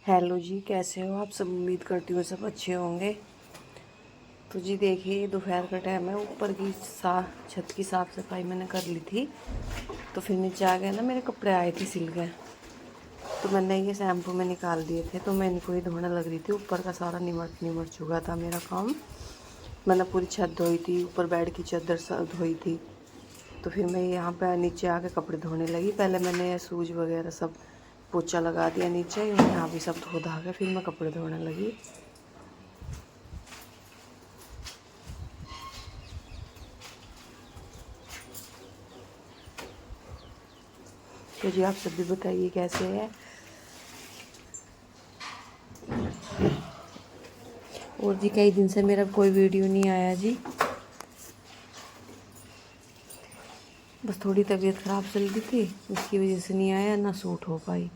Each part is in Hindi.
हेलो जी, कैसे हो आप सब। उम्मीद करती हूँ सब अच्छे होंगे। तो जी देखिए, दोपहर का टाइम है। ऊपर की छत की साफ़ सफाई मैंने कर ली थी। तो फिर नीचे आ गए ना, मेरे कपड़े आए थे सिल गए। तो मैंने ये शैम्पू में निकाल दिए थे, तो मैं इनको ही धोने लग रही थी। ऊपर का सारा निमट चुका था मेरा काम। मैंने पूरी छत धोई थी, ऊपर बेड की चादर धोई थी। तो फिर मैं यहाँ पे नीचे आके कपड़े धोने लगी। पहले मैंने सूज वगैरह सब पोछा लगा दिया नीचे, यहाँ भी सब धो धा के फिर मैं कपड़े धोने लगी। तो जी आप सब भी बताइए कैसे है। और जी कई दिन से मेरा कोई वीडियो नहीं आया जी, बस थोड़ी तबीयत ख़राब चल रही थी, उसकी वजह से नहीं आया, ना सूट हो पाई।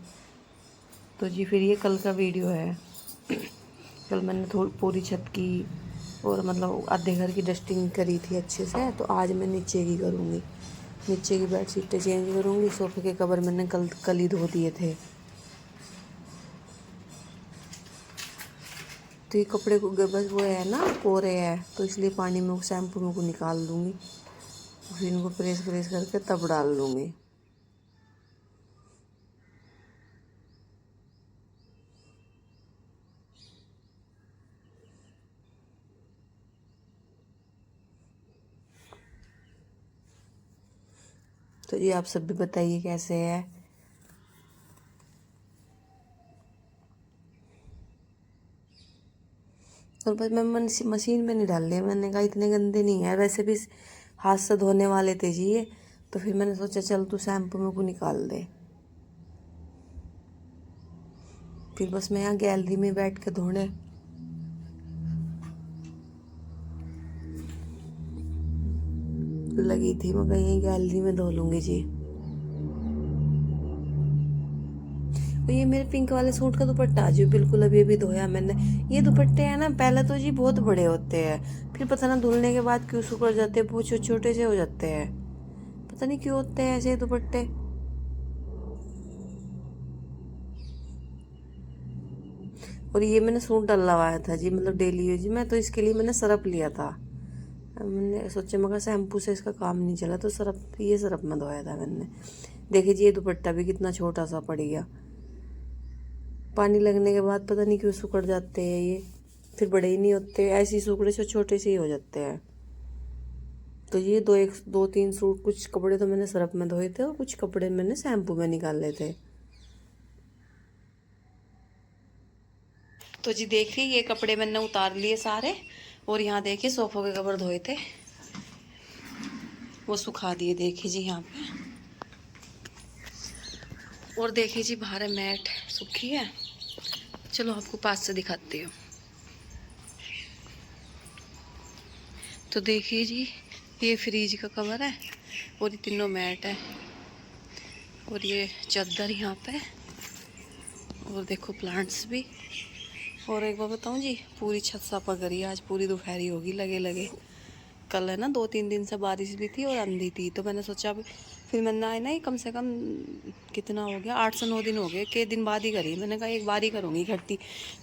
तो जी फिर ये कल का वीडियो है। कल मैंने थोड़ी पूरी छत की और मतलब आधे घर की डस्टिंग करी थी अच्छे से। तो आज मैं नीचे की करूँगी, नीचे की बेडशीटें चेंज करूँगी। सोफ़े के कवर मैंने कल ही धो दिए थे। तो ये कपड़े को बस वो है ना, कोरे है, तो इसलिए पानी में शैम्पू में को निकाल दूँगी। फिर इनको प्रेस करके तब डाल लूँगी। तो ये आप सब भी बताइए कैसे है। और बस मैं मशीन में नहीं डाल लिया। मैंने कहा इतने गंदे नहीं है, वैसे भी हाथ से धोने वाले थे जी ये। तो फिर मैंने सोचा चल तू शैम्पू में को निकाल दे। फिर बस मैं यहाँ गैलरी में बैठ के धोने लगी थी। मैं कहीं गैलरी में धो लूँगी जी। और ये मेरे पिंक वाले सूट का दुपट्टा जो बिल्कुल अभी अभी धोया मैंने। ये दुपट्टे हैं ना, पहले तो जी बहुत बड़े होते हैं, फिर पता ना धुलने के बाद क्यों सिकुड़ जाते हैं, बहुत छोटे से हो जाते हैं। पता नहीं क्यों होते हैं ऐसे दुपट्टे। और ये मैंने सूट डलवाया था जी, मतलब डेली यूज में। तो इसके लिए मैंने सरफ लिया था। मैंने सोचा मगर शैम्पू से इसका काम नहीं चला, तो ये सरफ में धोया था मैंने। देखिए जी, ये दुपट्टा भी कितना छोटा सा पड़ गया। पानी लगने के बाद पता नहीं क्यों सिकुड़ जाते हैं ये, फिर बड़े ही नहीं होते, ऐसे ही सिकुड़े से छोटे से ही हो जाते हैं। तो ये दो तीन सूट, कुछ कपड़े तो मैंने सरफ में धोए थे और कुछ कपड़े मैंने शैम्पू में निकाले थे। तो जी देखिए, ये कपड़े मैंने उतार लिए सारे। और यहाँ देखिए सोफों के कवर धोए थे, वो सुखा दिए। देखिए जी यहाँ पे। और देखिए जी बाहर मैट सूखी है। चलो आपको पास से दिखाती हूँ। तो देखिए जी, ये फ्रिज का कवर है और ये तीनों मैट है और ये चादर यहाँ पे। और देखो प्लांट्स भी। और एक बार बताऊँ जी, पूरी छत साफा करी आज, पूरी दोपहरी होगी लगे लगे। कल है ना 2-3 दिन से बारिश भी थी और आंधी थी, तो मैंने सोचा फिर मैंने आए ना, ये कम से कम कितना हो गया, 8 से 9 दिन हो गए, के दिन बाद ही करी। मैंने कहा एक बार ही करूँगी इकट्ठी।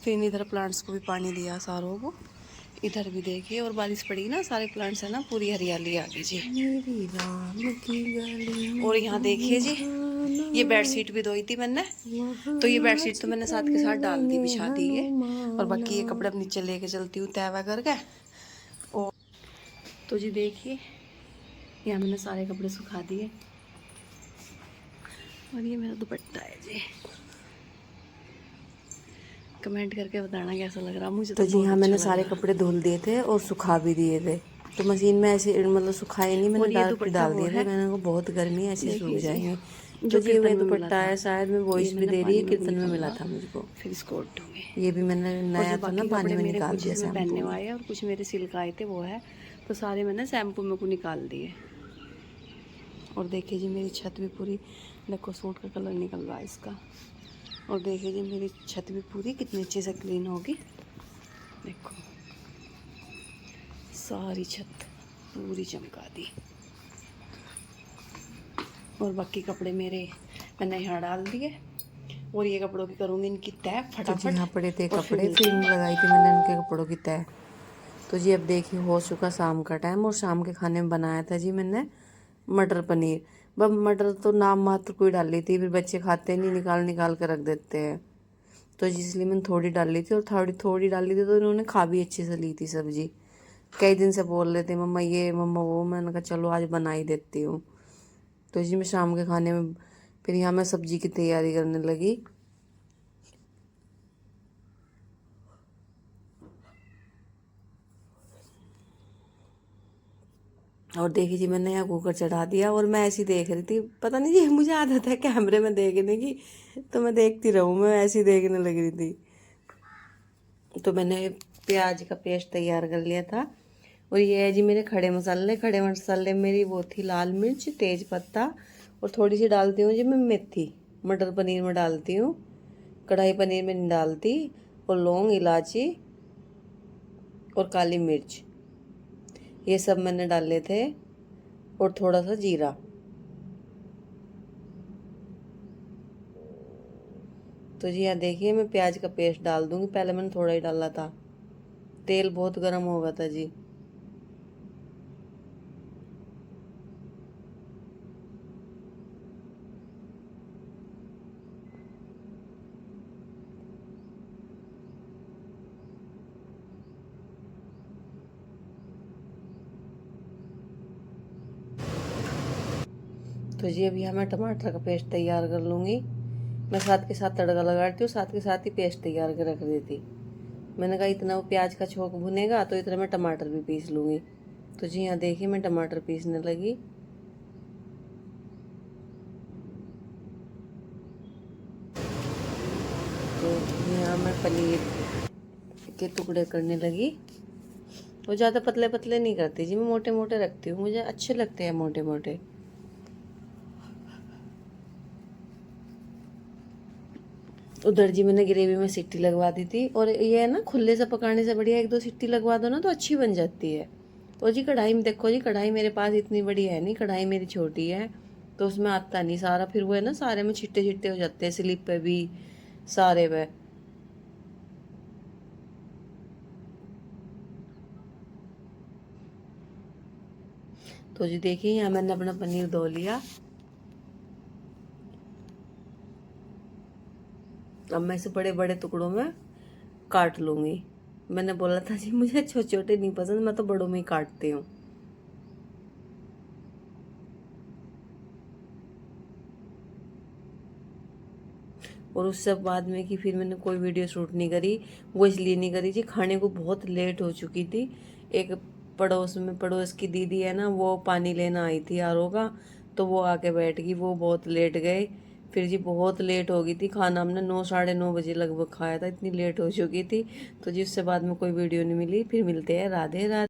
फिर इधर प्लांट्स को भी पानी दिया सारों को। इधर भी देखिए, और बारिश पड़ी ना, सारे प्लांट्स है ना, पूरी हरियाली आ गई जी। मेरी राम की गली। और यहाँ देखिए जी, ये बेडशीट भी धोई थी मैंने। तो ये बेडशीट तो मैंने साथ के साथ डाल दी, बिछा दी है। और बाकी ये कपड़े अब नीचे लेके चलती हूँ तय करके। और तो जी देखिए, यहाँ मैंने सारे कपड़े सुखा दिए। और ये मेरा दुपट्टा है जी। कमेंट करके बताना कैसा लग रहा मुझे। तो जी हाँ, मैंने सारे कपड़े धुल दिए थे और सुखा भी दिए थे। तो मशीन में ऐसे मतलब सुखाए नहीं, मैंने डायरेक्ट डाल दिए थे। मैंने कहा बहुत गर्मी है, ऐसे सूख जाएंगे। तो जी ये दुपट्टा है, शायद मैं वॉइस भी दे रही है, कीर्तन में मिला था मुझको। फिर इसको ये भी मैंने नया था ना, पानी में निकाल दिया शैम्पू पहनने वाले, और कुछ मेरे सिल्क आए थे वो है। तो सारे मैंने शैम्पू में को निकाल दिए। और देखिए जी मेरी छत भी पूरी, देखो सूट का कलर निकल रहा है इसका। और देखिए जी मेरी छत भी पूरी कितनी अच्छे से क्लीन होगी। देखो सारी छत पूरी चमका दी। और बाकी कपड़े मेरे मैंने यहाँ डाल दिए। और ये कपड़ों की करूँगी इनकी तय तो जी फटाफट। यहाँ पड़े थे और फिर कपड़े, फिर लगाई थी मैंने इनके कपड़ों की तय। तो जी अब देखिए हो चुका शाम का टाइम, और शाम के खाने में बनाया था जी मैंने मटर पनीर। बस मटर तो नाम मात्र कोई डाली थी, फिर बच्चे खाते नहीं, निकाल निकाल कर रख देते हैं। तो जी इसलिए मैंने थोड़ी डाली थी, और थोड़ी थोड़ी डाली थी तो इन्होंने खा भी अच्छे से ली थी सब्जी। कई दिन से बोल रहे थे मम्मा ये मम्मा वो, मैंने कहा चलो आज बना ही देती हूँ। तो जी मैं शाम के खाने में फिर यहाँ मैं सब्जी की तैयारी करने लगी। और देखी जी मैंने यहाँ कुकर चढ़ा दिया, और मैं ऐसी देख रही थी, पता नहीं जी मुझे आदत है कैमरे में देखने की, तो मैं देखती रहूँ, मैं ऐसी देखने लग रही थी। तो मैंने प्याज का पेस्ट तैयार कर लिया था। और ये है जी मेरे खड़े मसाले। खड़े मसाले मेरी वो थी लाल मिर्च, तेज पत्ता, और थोड़ी सी डालती हूँ जी मैं मेथी। मटर पनीर में डालती हूँ, कढ़ाई पनीर में नहीं डालती। और लौंग, इलायची और काली मिर्च, ये सब मैंने डाले थे, और थोड़ा सा जीरा। तो जी यहाँ देखिए मैं प्याज का पेस्ट डाल दूँगी, पहले मैंने थोड़ा ही डाला था। तेल बहुत गर्म हो गया था जी। तो जी अभी यहाँ मैं टमाटर का पेस्ट तैयार कर लूँगी। मैं साथ के साथ तड़का लगाती हूँ, साथ के साथ ही पेस्ट तैयार कर रख देती। मैंने कहा इतना वो प्याज का छोंक भुनेगा तो इतना मैं टमाटर भी पीस लूँगी। तो जी यहाँ देखिए मैं टमाटर पीसने लगी। तो यहाँ मैं पनीर के टुकड़े करने लगी। वो ज़्यादा पतले पतले नहीं करती जी, मैं मोटे मोटे रखती हूँ, मुझे अच्छे लगते हैं मोटे मोटे। उधर जी मैंने ग्रेवी में सीटी लगवा दी थी। और ये है ना, खुले से पकाने से बढ़िया एक दो सीटी लगवा दो ना तो अच्छी बन जाती है। और जी कढ़ाई में देखो जी, कढ़ाई मेरे पास इतनी बड़ी है नहीं, कढ़ाई मेरी छोटी है, तो उसमें आता नहीं सारा। फिर वो है ना, सारे में छिट्टे छिट्टे हो जाते हैं, स्लिप पे भी, सारे पे। तो जी देखिए यहाँ मैंने अपना पनीर धो लिया। अब मैं इसे बड़े बड़े टुकड़ों में काट लूँगी। मैंने बोला था जी मुझे छोटे छोटे नहीं पसंद, मैं तो बड़ों में ही काटती हूँ। और उससे बाद में कि फिर मैंने कोई वीडियो शूट नहीं करी। वो इसलिए नहीं करी जी, खाने को बहुत लेट हो चुकी थी। एक पड़ोस की दीदी है ना, वो पानी लेना आई थी आरओ का, तो वो आके बैठ गई, वो बहुत लेट गए। फिर जी बहुत लेट हो गई थी, खाना हमने 9 साढ़े 9 बजे लगभग खाया था, इतनी लेट हो चुकी थी। तो जी उससे बाद में कोई वीडियो नहीं मिली। फिर मिलते हैं, राधे राधे।